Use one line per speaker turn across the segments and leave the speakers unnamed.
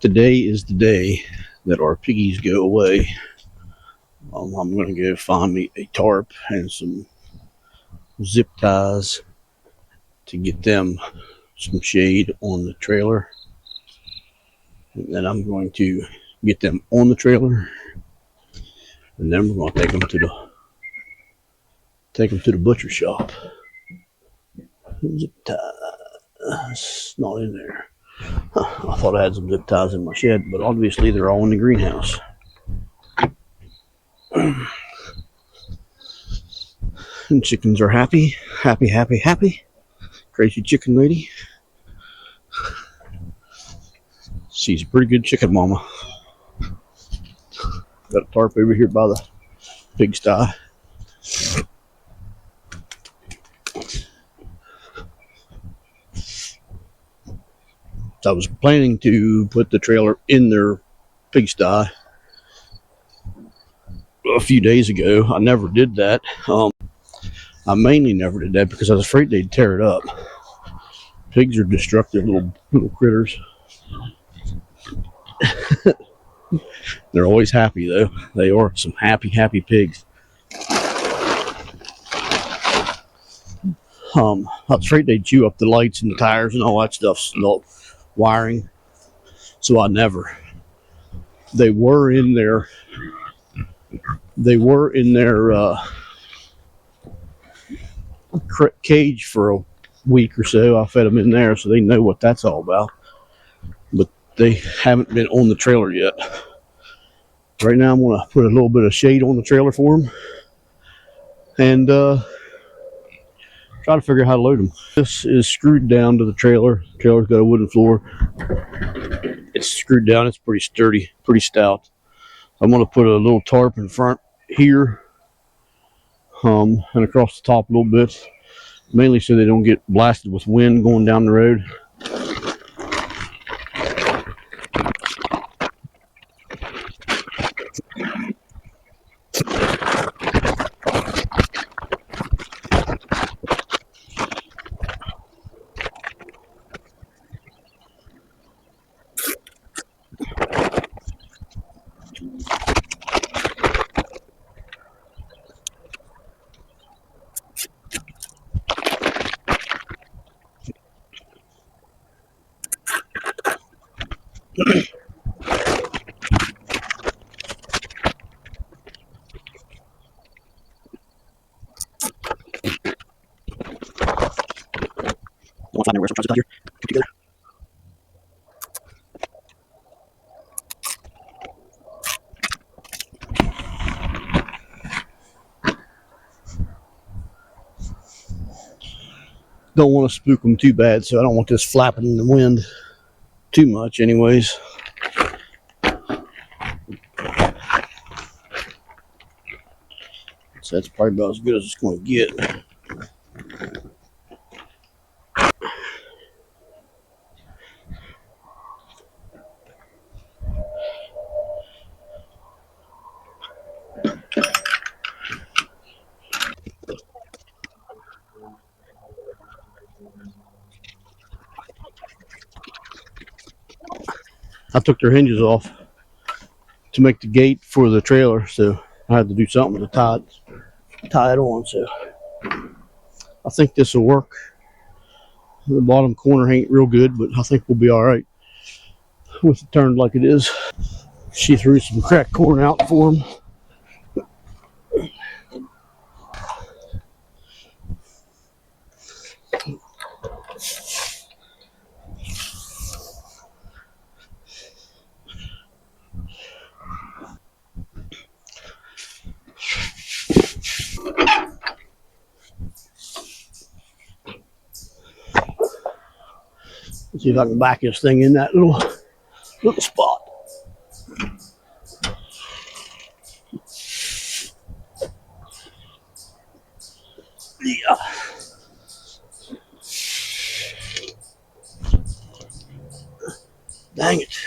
Today is the day that our piggies go away. I'm going to go find me a tarp and some zip ties to get them some shade on the trailer. And then I'm going to get them on the trailer. And then we're going to take them to the butcher shop. Zip ties. It's not in there. I thought I had some zip ties in my shed, but obviously they're all in the greenhouse. And chickens are happy. Crazy chicken lady. She's a pretty good chicken mama. Got a tarp over here by the pigsty. I was planning to put the trailer in their pigsty a few days ago. I never did that. I mainly never did that because I was afraid they'd tear it up. Pigs are destructive little critters. They're always happy though. They are some happy pigs. I was afraid they'd chew up the lights and the tires and all that stuff, wiring. So I never. They were in their cage for a week or so. I fed them in there, so they know what that's all about. But they haven't been on the trailer yet. Right now I'm going to put a little bit of shade on the trailer for them and try to figure out how to load them. This is screwed down to the trailer. The trailer's got a wooden floor. It's screwed down. It's pretty sturdy, pretty stout. I'm going to put a little tarp in front here and across the top a little bit, mainly so they don't get blasted with wind going down the road. Don't want to spook them too bad, so I don't want this flapping in the wind too much anyways. So that's probably about as good as it's going to get. I took their hinges off to make the gate for the trailer, so I had to do something to tie it on. So I think this will work. The bottom corner ain't real good, but I think we'll be all right with it turned like it is. She threw some cracked corn out for them. Let's see if I can back this thing in that little spot. Yeah. Dang it.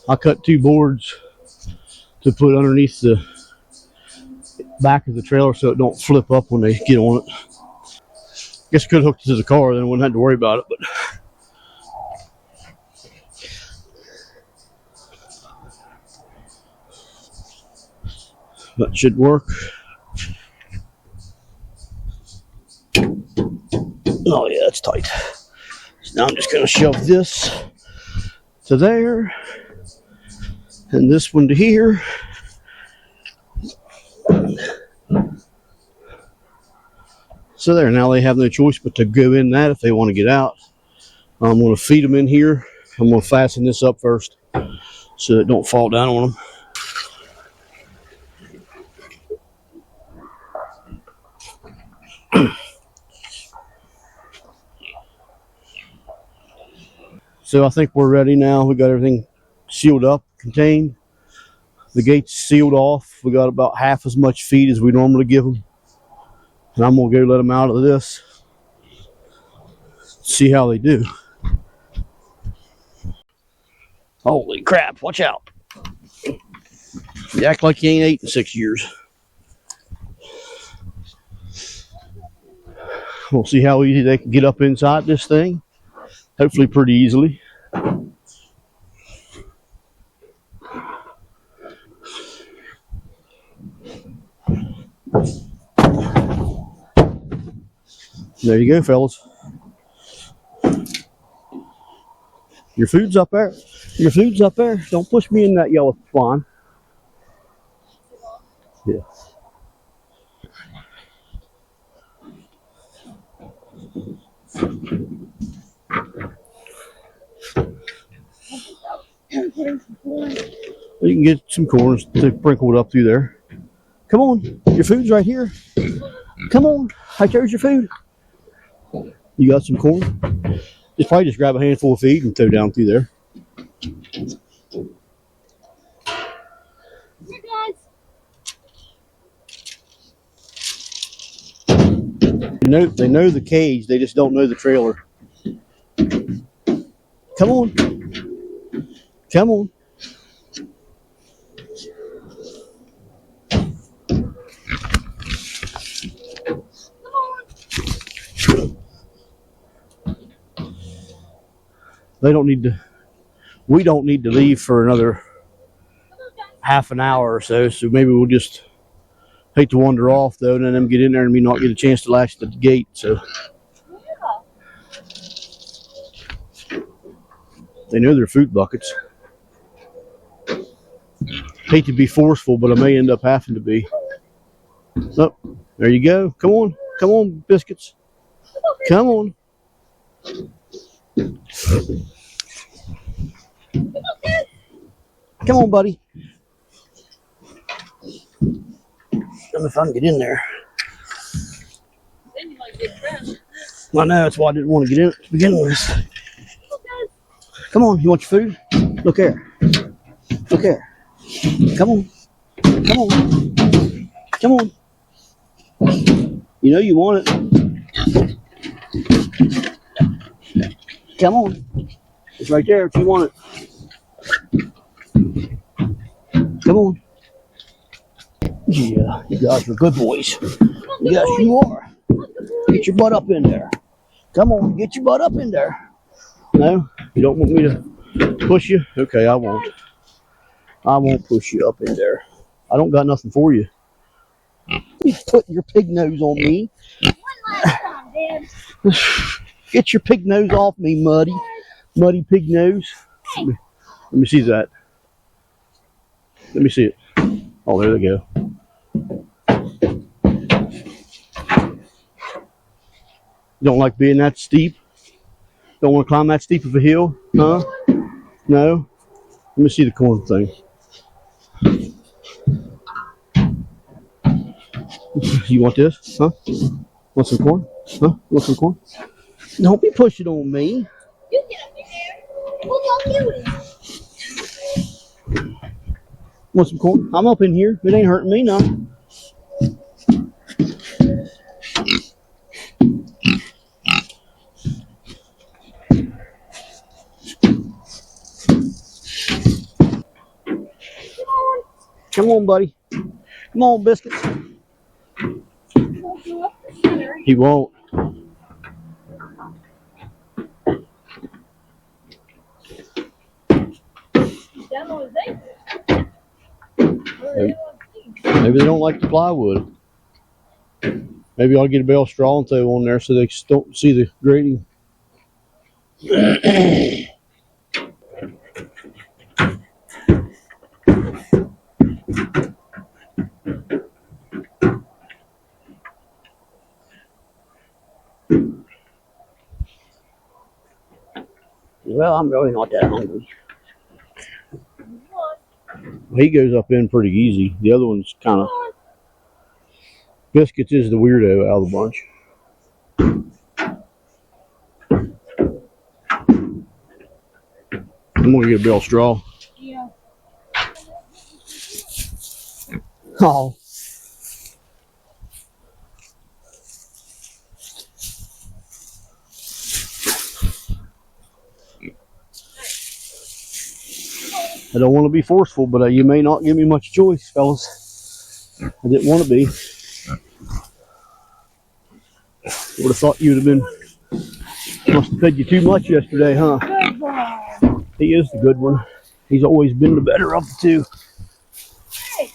I cut 2 boards to put underneath the back of the trailer so it don't flip up when they get on it. Guess I could hook it to the car, then I wouldn't have to worry about it, but that should work. Oh yeah, it's tight. So now I'm just going to shove this to there and this one to here. So there, now they have no choice but to go in that if they want to get out. I'm going to feed them in here. I'm going to fasten this up first so it don't fall down on them. So I think we're ready now. We got everything sealed up, contained. The gate's sealed off. We got about half as much feed as we normally give them. And I'm going to go let them out of this. See how they do. Holy crap, watch out. You act like you ain't ate in 6 years. We'll see how easy they can get up inside this thing. Hopefully pretty easily. There you go, fellas. Your food's up there. Your food's up there. Don't push me in that yellow twine. Yeah. You can get some corn sprinkled up through there. Come on, your food's right here. Come on, there's your food. You got some corn? Just probably just grab a handful of feed and throw down through there. They know the cage, they just don't know the trailer. Come on. Come on. They don't need to, we don't need to leave for another half an hour or so, so maybe we'll just hate to wander off though, and then them get in there and me not get a chance to latch the gate, so. They know their food buckets. Hate to be forceful, but I may end up having to be. Oh, there you go. Come on, biscuits. Come on. Come on, buddy. I don't know if I can get in there.
Then you might get drowned.
I know, that's why I didn't want to get in it to begin with. Come on, you want your food? Look here. Look here. Come on. Come on. Come on. You know you want it. Come on. It's right there if you want it. Come on. Yeah, you guys are good boys. Yes, you are. Get your butt up in there. Come on, get your butt up in there. No? You don't want me to push you? Okay, I won't. I won't push you up in there. I don't got nothing for you. You put your pig nose on me.
One last time, Dad.
Get your pig nose off me, muddy pig nose. Let me see that. Let me see it. Oh, there they go. You don't like being that steep? Don't want to climb that steep of a hill? Huh? No? Let me see the corn thing. You want this? Huh? Want some corn? Huh? Want some corn? Don't be pushing on me.
You get up in there. Who's gonna do it?
Want some corn? I'm up in here. It ain't hurting me none. Come on, buddy. Come on, Biscuits. He won't. Maybe they don't like the plywood. Maybe I'll get a bale of straw and throw on there so they don't see the grating. Well, I'm really not that hungry. He goes up in pretty easy. The other one's kind of... Biscuits is the weirdo out of the bunch. I'm going to get a bale of straw.
Yeah.
Oh. I don't want to be forceful, but you may not give me much choice, fellas. I didn't want to be. Would have thought you'd have been. Must have fed you too much yesterday, huh?
Good boy.
He is the good one. He's always been the better of the two.
Hey.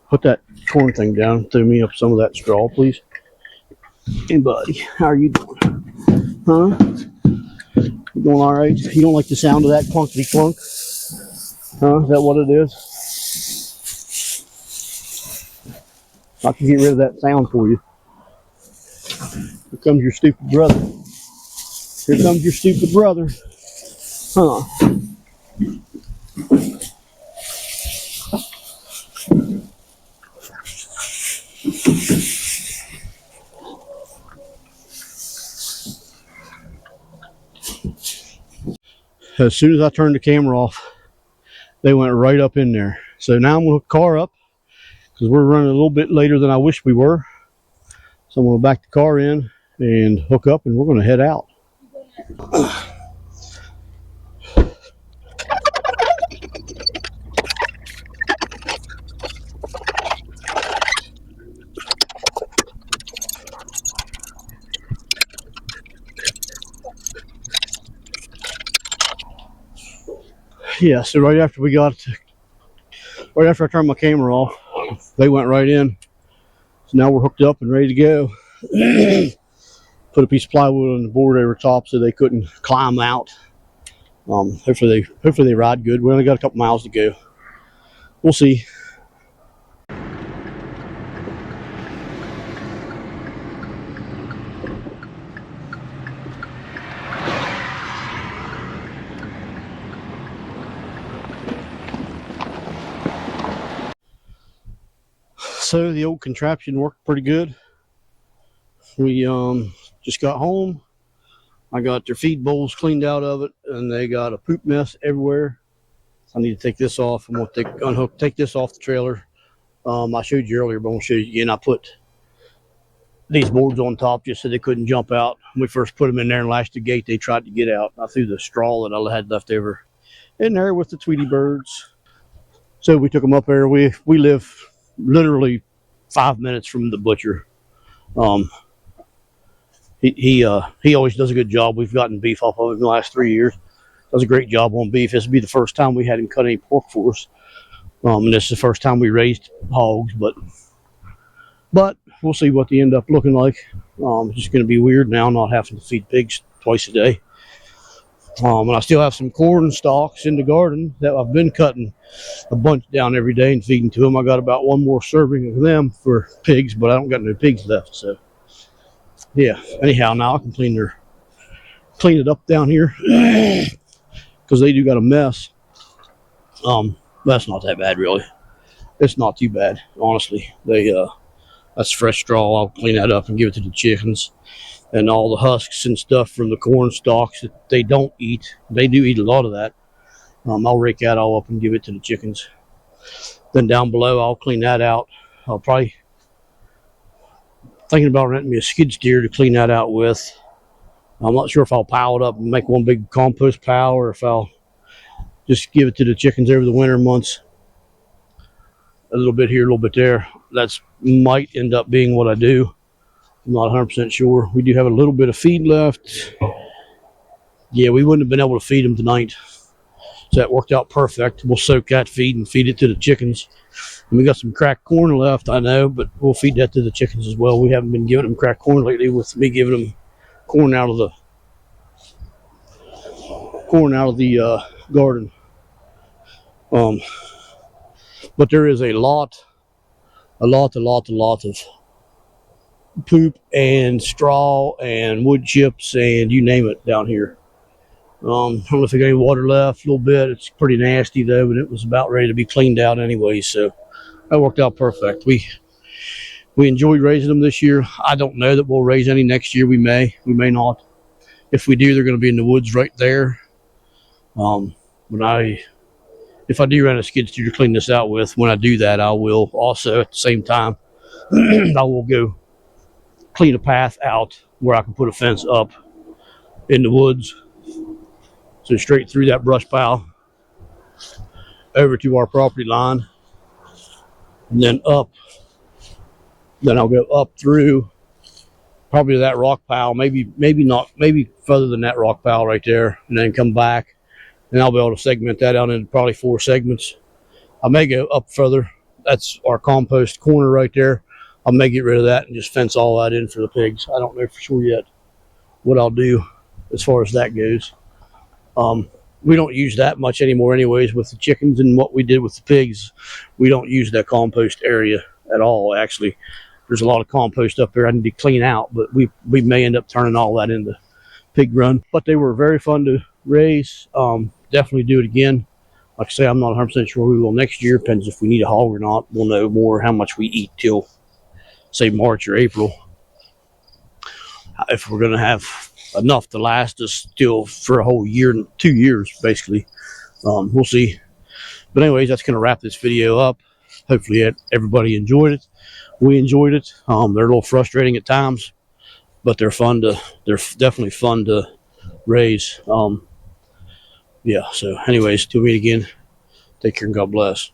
Put that corn thing down. Throw me up some of that straw, please. Hey, buddy. How are you doing? Huh? You doing all right? You don't like the sound of that clunkety clunk? Huh? Is that what it is? I can get rid of that sound for you. Here comes your stupid brother. Here comes your stupid brother. Huh? As soon as I turned the camera off, they went right up in there. So now I'm going to hook the car up because we're running a little bit later than I wish we were. So I'm going to back the car in and hook up and we're going to head out. Yeah, so right after I turned my camera off, they went right in. So now we're hooked up and ready to go. Put a piece of plywood on the board over top so they couldn't climb out. Hopefully they ride good. We only got a couple miles to go. We'll see. So the old contraption worked pretty good. We just got home. I got their feed bowls cleaned out of it, and they got a poop mess everywhere. I need to take this off. I'm going to take this off the trailer. I showed you earlier, but I'm going to show you again. I put these boards on top just so they couldn't jump out. When we first put them in there and latched the gate, they tried to get out. I threw the straw that I had left over in there with the Tweety birds. So we took them up there. We live literally 5 minutes from the butcher. He always does a good job. We've gotten beef off of him in the last 3 years. Does a great job on beef. This will be the first time we had him cut any pork for us. And this is the first time we raised hogs, but we'll see what they end up looking like. It's just going to be weird now not having to feed pigs twice a day. And I still have some corn stalks in the garden that I've been cutting a bunch down every day and feeding to them. I got about one more serving of them for pigs, but I don't got no pigs left. So yeah, anyhow, now I can clean it up down here. because they do got a mess. That's not that bad, really. It's not too bad, honestly. That's fresh straw. I'll clean that up and give it to the chickens. And all the husks and stuff from the corn stalks that they don't eat. They do eat a lot of that. I'll rake that all up and give it to the chickens. Then down below, I'll clean that out. I'll probably thinking about renting me a skid steer to clean that out with. I'm not sure if I'll pile it up and make one big compost pile, or if I'll just give it to the chickens over the winter months. A little bit here, a little bit there. That's might end up being what I do. I'm not 100% sure. We do have a little bit of feed left. Yeah, we wouldn't have been able to feed them tonight. So that worked out perfect. We'll soak that feed and feed it to the chickens. And we got some cracked corn left, I know, but we'll feed that to the chickens as well. We haven't been giving them cracked corn lately, with me giving them corn out of the garden. But there is a lot of poop and straw and wood chips and you name it down here. I don't know if I got any water left, a little bit. It's pretty nasty though, but it was about ready to be cleaned out anyway, so that worked out perfect. We enjoyed raising them this year. I don't know that we'll raise any next year. We may not. If we do, they're going to be in the woods right there. If I do run a skid steer to clean this out with, when I do that, I will also at the same time I will go clean a path out where I can put a fence up in the woods. So straight through that brush pile over to our property line, and then up. Then I'll go up through probably to that rock pile, maybe further than that rock pile right there, and then come back, and I'll be able to segment that out into probably 4 segments. I may go up further. That's our compost corner right there. I may get rid of that and just fence all that in for the pigs. I don't know for sure yet what I'll do as far as that goes. We don't use that much anymore anyways with the chickens, and what we did with the pigs, we don't use that compost area at all. Actually, there's a lot of compost up there I need to clean out, but we may end up turning all that into pig run. But they were very fun to raise. Definitely do it again. Like I say, I'm not 100% sure we will next year. Depends if we need a hog or not. We'll know more how much we eat till, say, March or April. If we're going to have enough to last us still for a whole year, 2 years, basically. We'll see. But anyways, that's going to wrap this video up. Hopefully everybody enjoyed it. We enjoyed it. They're a little frustrating at times, but they're definitely fun to raise. Yeah, so anyways, till we meet again, take care and God bless.